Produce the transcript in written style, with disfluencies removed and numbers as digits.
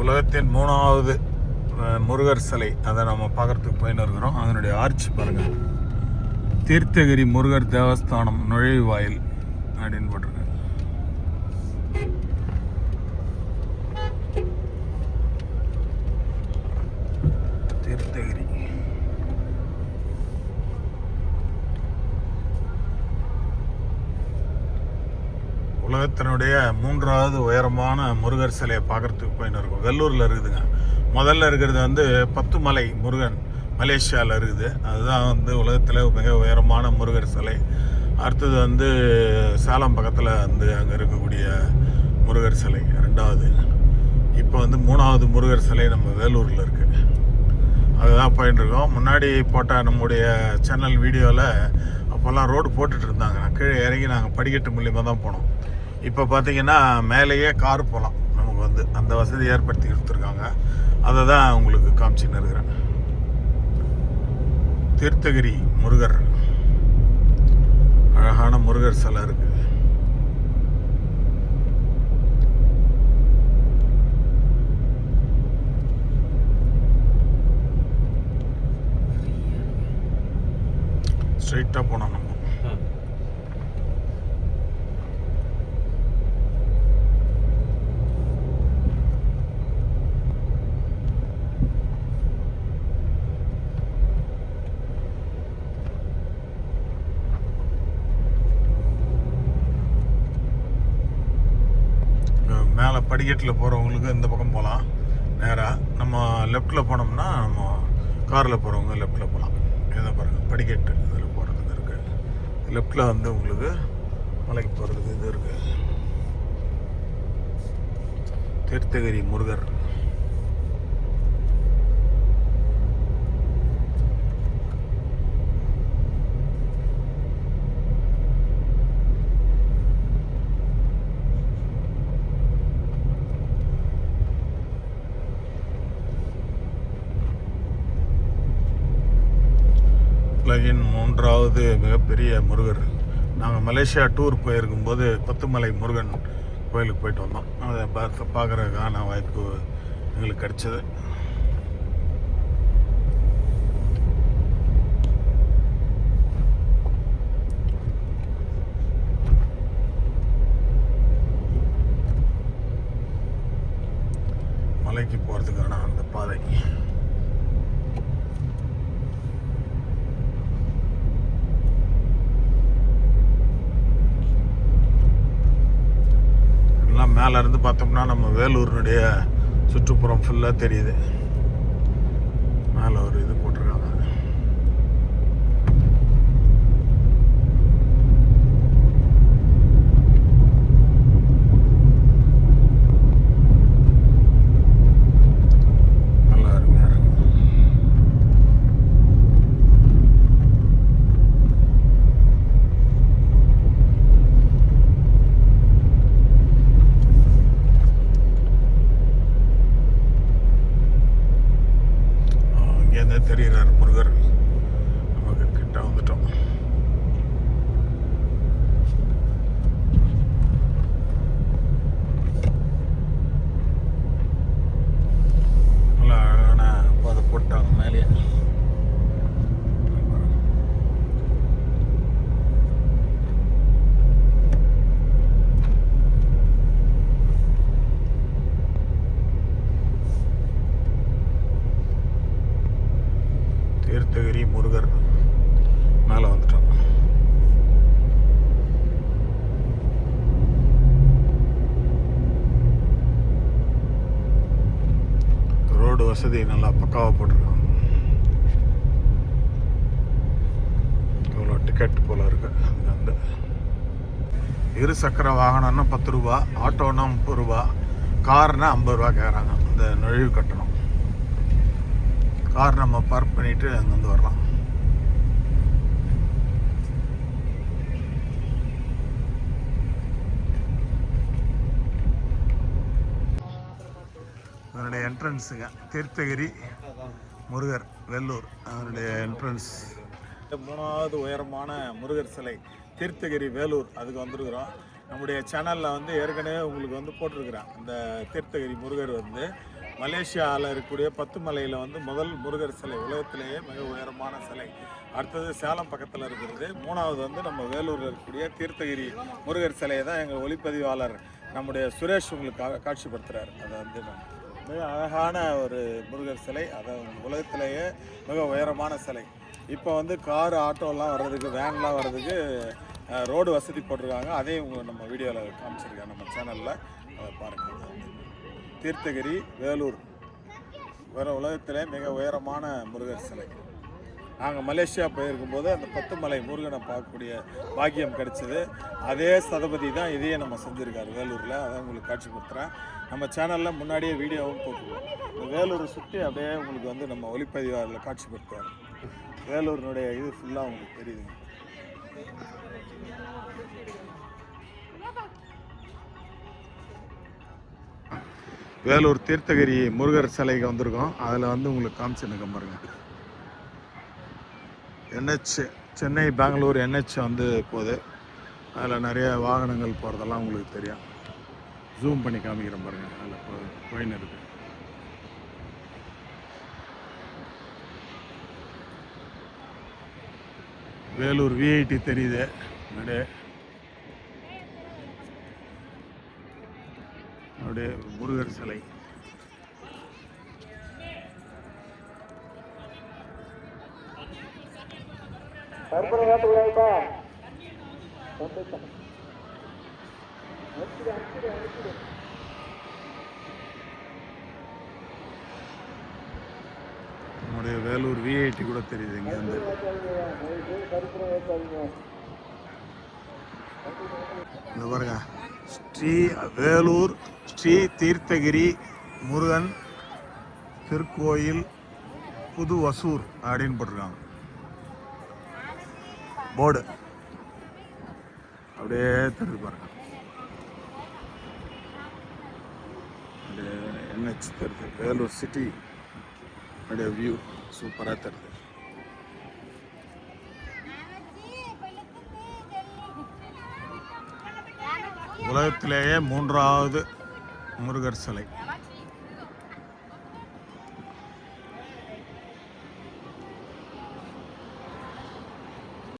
உலகத்தின் 3வது முருகர் சிலை, அதை நம்ம பார்க்குறதுக்கு போயின்னு இருக்கிறோம். அதனுடைய ஆர்ச்சி பாருங்கள், தீர்த்தகிரி முருகர் தேவஸ்தானம் நுழைவாயில் அப்படின்னு போட்டிருக்கு. தீர்த்தகிரி உலகத்தினுடைய 3வது உயரமான முருகர் சிலையை பார்க்குறதுக்கு போயின்னு இருக்கும். வெள்ளூரில் இருக்குதுங்க. முதல்ல இருக்கிறது வந்து பத்துமலை முருகன், மலேசியாவில் இருக்குது. அதுதான் வந்து உலகத்தில் மிக உயரமான முருகர் சிலை. அடுத்தது வந்து சேலம் பக்கத்தில் வந்து அங்கே இருக்கக்கூடிய முருகர் சிலை 2வது. இப்போ வந்து 3வது முருகர் சிலை நம்ம வேலூரில் இருக்குது. அதுதான் போயின்னு இருக்கோம். முன்னாடி போட்ட நம்முடைய சேனல் வீடியோவில் அப்போல்லாம் ரோடு போட்டுட்டு இருந்தாங்க. நான் கீழே இறங்கி நாங்கள் படிக்கட்டு மூலியமாக தான் போனோம். இப்போ பார்த்தீங்கன்னா மேலேயே கார் போகலாம். நமக்கு வந்து அந்த வசதி ஏற்படுத்தி கொடுத்துருக்காங்க. அதை தான் உங்களுக்கு காமிச்சின்னு இருக்கிறேன். தீர்த்தகிரி முருகர், அழகான முருகர் சிலை இருக்குது. ஸ்ட்ரைட்டாக போனோம் நம்ம. மேலே படிக்கட்டில் போகிறவங்களுக்கு இந்த பக்கம் போகலாம் நேராக. நம்ம லெஃப்டில் போனோம்னா நம்ம காரில் போகிறவங்க லெஃப்டில் போகலாம். இதை பாருங்கள், படிக்கட்டு இதில் போகிறதுக்கு இருக்குது. லெஃப்டில் வந்து உங்களுக்கு மலைக்கு போகிறதுக்கு இது இருக்குது. தீர்த்தகிரி முருகர். உலகின் 3வது மிகப்பெரிய முருகர். நாங்கள் மலேசியா டூர் போயிருக்கும்போது பத்துமலை முருகன் கோயிலுக்கு போயிட்டு வந்தோம். அதை பார்க்குறதுக்கான வாய்ப்பு எங்களுக்கு கிடைச்சது. மலைக்கு போகிறதுக்கான அந்த பாதை. மேலே இருந்து பார்த்தோம்னா நம்ம வேலூரினுடைய சுற்றுப்புறம் ஃபுல்லாக தெரியுது. மேலே ஒரு இது போட்டிருக்காங்க. நல்லா அருமையாக இருக்கு. தெரிகிறார் முருகர். நமக்கு கிட்ட வந்துட்டோம். நல்லா அழகான பாதை போட்டாங்க மேலே. தீர்த்தகிரி முருகர் மேலே வந்துட்டோம். ரோடு வசதி நல்லா பக்காவாக போட்டிருக்காங்க. இவ்வளோ டிக்கெட் போல இருக்கு. வந்து இரு சக்கர வாகனம்னா 10 ரூபா, ஆட்டோனா 30 ரூபா, கார்னா 50 ரூபா கேட்குறாங்க. இந்த நுழைவு கட்டணம். கார் நம்ம பார்க் பண்ணிட்டு அங்கேருந்து வரலாம். அதனுடைய என்ட்ரன்ஸுங்க தீர்த்தகிரி முருகர் வெள்ளூர். அதனுடைய என்ட்ரன்ஸ். 3வது உயரமான முருகர் சிலை தீர்த்தகிரி வேலூர், அதுக்கு வந்துருக்குறோம். நம்முடைய சேனலில் வந்து ஏற்கனவே உங்களுக்கு வந்து போட்டிருக்கிறேன். இந்த தீர்த்தகிரி முருகர் வந்து மலேசியாவில் இருக்கக்கூடிய பத்துமலையில் வந்து முதல் முருகர் சிலை, உலகத்திலேயே மிக உயரமான சிலை. அடுத்தது சேலம் பக்கத்தில் இருக்கிறது. மூணாவது வந்து நம்ம வேலூரில் இருக்கக்கூடிய தீர்த்தகிரி முருகர் சிலையை தான் எங்கள் ஒளிப்பதிவாளர் நம்முடைய சுரேஷ் உங்களுக்கு காட்சிப்படுத்துகிறார். அதை வந்து மிக அழகான ஒரு முருகர் சிலை, அதை உலகத்திலேயே மிக உயரமான சிலை. இப்போ வந்து கார், ஆட்டோலாம் வர்றதுக்கு, வேன்லாம் வர்றதுக்கு ரோடு வசதி போட்டிருக்காங்க. அதையும் நம்ம வீடியோவில் காமிச்சிருக்கேன் நம்ம சேனலில், அதை பாருங்கள். தீர்த்தகிரி வேலூர் உலகத்திலே மிக உயரமான முருகர் சிலை. நாங்கள் மலேசியா போயிருக்கும்போது அந்த பத்துமலை முருகனை பார்க்கக்கூடிய பாக்கியம் கிடைச்சிது. அதே சதபதி தான் இதையே நம்ம செஞ்சுருக்காரு வேலூரில். அதை உங்களுக்கு காட்சிப்படுத்துகிறேன். நம்ம சேனலில் முன்னாடியே வீடியோவும் போட்டுருவோம். இந்த வேலூரை சுற்றி அப்படியே உங்களுக்கு வந்து நம்ம ஒளிப்பதிவாளரில் காட்சிப்படுத்துவார். வேலூரினுடைய இது ஃபுல்லாக உங்களுக்கு தெரியுதுங்க. வேலூர் தீர்த்தகிரி முருகர் சிலைக்கு வந்திருக்கோம். அதில் வந்து உங்களுக்கு காமிச்சுருக்க பாருங்க. NH சென்னை பெங்களூர் NH வந்து போகுது. அதில் நிறைய வாகனங்கள் போகிறதெல்லாம் உங்களுக்கு தெரியும். ஜூம் பண்ணி காமிக்கிறேன் பாருங்கள். அதில் போயின்னு இருக்கு. வேலூர் VIT தெரியுது அப்படியே முருகர் சிலை. நம்முடைய வேலூர் VIT கூட தெரியுது இங்க இருந்து. இந்த பாருங்க, ஸ்ரீ வேலூர் ஸ்ரீ தீர்த்தகிரி முருகன் திருக்கோயில் புது வசூர் அப்படின்னு போட்டிருக்காங்க போர்டு. அப்படியே தெரிஞ்சு பாருங்க. அப்படியே NH தெரியுது. வேலூர் சிட்டி அப்படியே வியூ சூப்பராக தெரியுது. உலகத்திலேயே 3வது முருகர் சிலை.